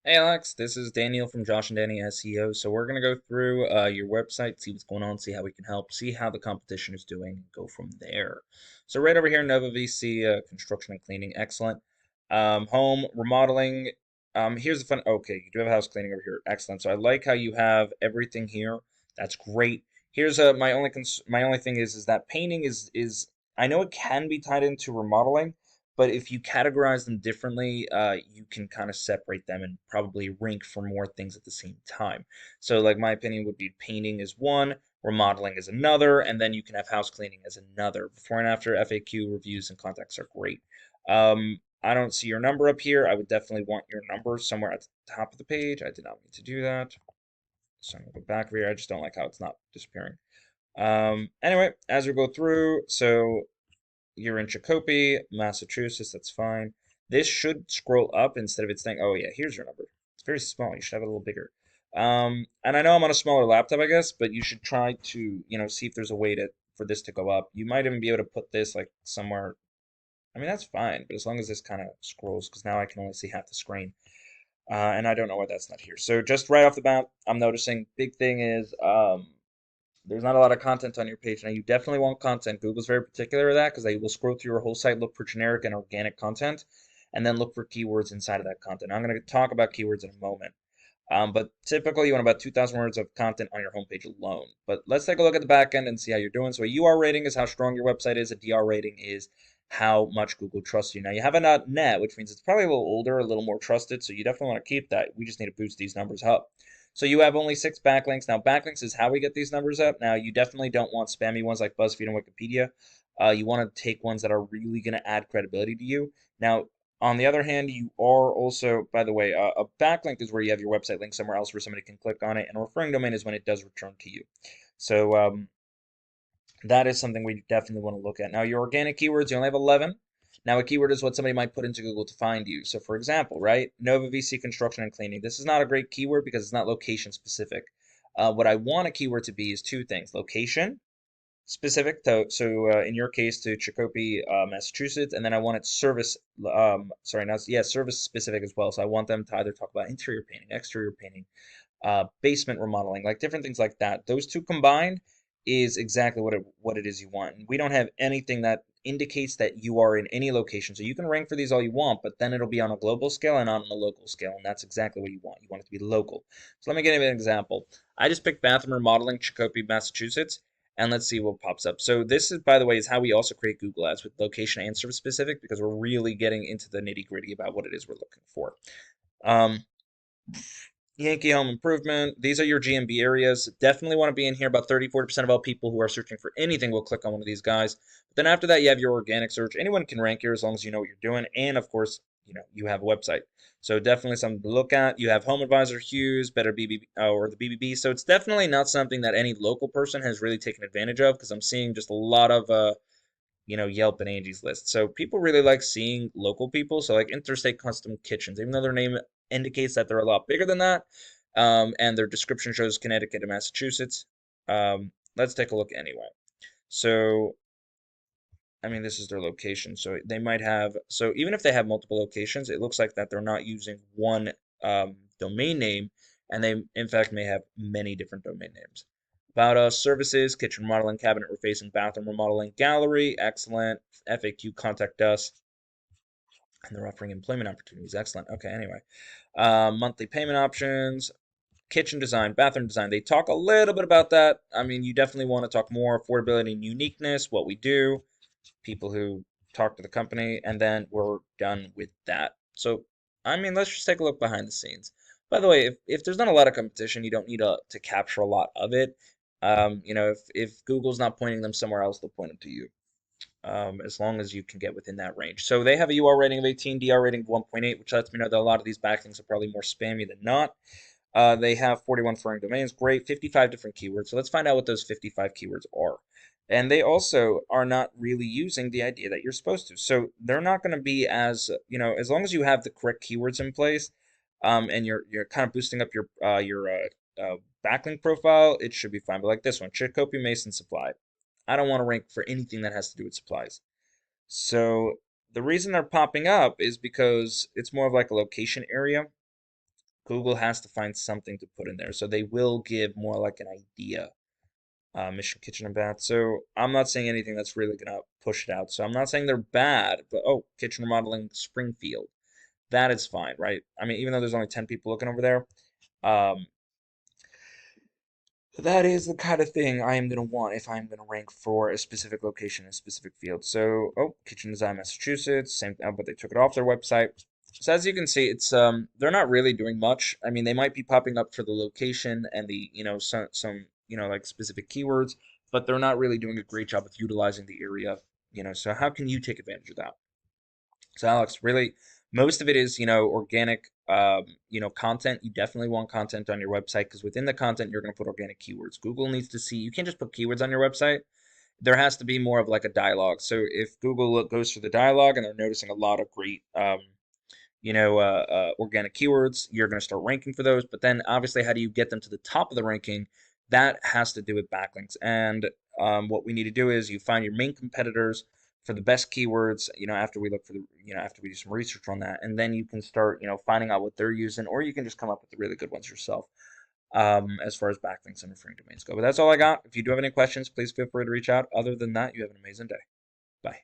Hey Alex, this is Daniel from Josh and Danny SEO. So we're gonna go through your website, see what's going on, see how we can help, see how the competition is doing, and go from there. So right over here, Nova VC, construction and cleaning, excellent. Home remodeling. Here's the fun. Okay, you do have house cleaning over here, excellent. So I like how you have everything here. That's great. Here's my only thing is that painting is I know it can be tied into remodeling. But if you categorize them differently, you can kind of separate them and probably rank for more things at the same time. So, like, my opinion would be painting is one, remodeling is another, and then you can have house cleaning as another. Before and after FAQ reviews and contacts are great. I don't see your number up here. I would definitely want your number somewhere at the top of the page. I did not mean to do that. So I'm going to go back over here. I just don't like how it's not disappearing. Anyway, as we go through, so you're in Chicoppee, Massachusetts. That's fine. This should scroll up instead of it saying, "Oh yeah, here's your number." It's very small. You should have it a little bigger. And I know I'm on a smaller laptop, I guess, but you should try to, see if there's a way to for this to go up. You might even be able to put this like somewhere. I mean, that's fine, but as long as this kind of scrolls, because now I can only see half the screen, and I don't know why that's not here. So just right off the bat, I'm noticing big thing is there's not a lot of content on your page. Now, you definitely want content. Google's very particular with that because they will scroll through your whole site, look for generic and organic content, and then look for keywords inside of that content. I'm going to talk about keywords in a moment. But typically, you want about 2,000 words of content on your homepage alone. But let's take a look at the back end and see how you're doing. So, a UR rating is how strong your website is, a DR rating is how much Google trusts you. Now, you have a .net, which means it's probably a little older, a little more trusted, so you definitely want to keep that. We just need to boost these numbers up. So you have only 6 backlinks. Now, backlinks is how we get these numbers up. Now, you definitely don't want spammy ones like BuzzFeed and Wikipedia. You want to take ones that are really going to add credibility to you. Now, on the other hand, you are also, by the way, a backlink is where you have your website link somewhere else where somebody can click on it, and a referring domain is when it does return to you. So that is something we definitely want to look at. Now, your organic keywords, you only have 11. Now, a keyword is what somebody might put into Google to find you. So, for example, right, Nova VC construction and cleaning. This is not a great keyword because it's not location specific. What I want a keyword to be is two things: location specific. So in your case, to Chicoppee, Massachusetts, and then I want it service. Sorry, now yeah, service specific as well. So I want them to either talk about interior painting, exterior painting, basement remodeling, like different things like that. Those two combined is exactly what it is you want. And we don't have anything that indicates that you are in any location. So you can rank for these all you want, but then it'll be on a global scale and not on a local scale, and that's exactly what you want. You want it to be local. So let me give you an example. I just picked bathroom remodeling, Chicoppee, Massachusetts, and let's see what pops up. So this is, by the way, is how we also create Google Ads with location and service specific because we're really getting into the nitty gritty about what it is we're looking for. Um, Yankee Home Improvement. These are your GMB areas. Definitely want to be in here. About 30-40% of all people who are searching for anything will click on one of these guys. But then after that, you have your organic search. Anyone can rank here as long as you know what you're doing. And of course, you have a website. So definitely something to look at. You have Home Advisor, Hughes, Better BBB, or the BBB. So it's definitely not something that any local person has really taken advantage of because I'm seeing just a lot of Yelp and Angie's List. So people really like seeing local people. So like Interstate Custom Kitchens, even though their name indicates that they're a lot bigger than that, and their description shows Connecticut and Massachusetts. Let's take a look anyway. So I mean, this is their location. So they might have. So even if they have multiple locations, it looks like that they're not using one domain name, and they in fact may have many different domain names. About us, services, kitchen remodeling, cabinet refacing, bathroom remodeling, gallery, excellent. FAQ, contact us, and they're offering employment opportunities. Excellent. Okay, anyway. Monthly payment options, kitchen design, bathroom design. They talk a little bit about that. I mean, you definitely want to talk more affordability and uniqueness, what we do, people who talk to the company, and then we're done with that. So, I mean, let's just take a look behind the scenes. By the way, if there's not a lot of competition, you don't need to capture a lot of it. If Google's not pointing them somewhere else, they'll point them to you. As long as you can get within that range. So they have a UR rating of 18, DR rating of 1.8, which lets me know that a lot of these backlinks are probably more spammy than not. They have 41 foreign domains, great, 55 different keywords. So let's find out what those 55 keywords are. And they also are not really using the idea that you're supposed to. So they're not going to be as long as you have the correct keywords in place, and you're kind of boosting up your backlink profile, it should be fine. But like this one, Chicoppee Mason Supply. I don't want to rank for anything that has to do with supplies. So the reason they're popping up is because it's more of like a location area. Google has to find something to put in there. So they will give more like an idea. Mission Kitchen and Bath. So I'm not saying anything that's really gonna push it out. So I'm not saying they're bad, but oh, kitchen remodeling Springfield. That is fine, right? I mean, even though there's only 10 people looking over there, um, that is the kind of thing I am going to want if I'm going to rank for a specific location in a specific field. So, oh, Kitchen Design Massachusetts, same, but they took it off their website. So as you can see, it's they're not really doing much. I mean, they might be popping up for the location and the some like specific keywords, but they're not really doing a great job of utilizing the area. So how can you take advantage of that? So Alex, really, most of it is, organic, content. You definitely want content on your website because within the content, you're going to put organic keywords. Google needs to see, you can't just put keywords on your website. There has to be more of like a dialogue. So if Google goes for the dialogue and they're noticing a lot of great, organic keywords, you're going to start ranking for those. But then obviously, how do you get them to the top of the ranking? That has to do with backlinks. And what we need to do is you find your main competitors for the best keywords, after we look for after we do some research on that. And then you can start, finding out what they're using, or you can just come up with the really good ones yourself. As far as backlinks and referring domains go. But that's all I got. If you do have any questions, please feel free to reach out. Other than that, you have an amazing day. Bye.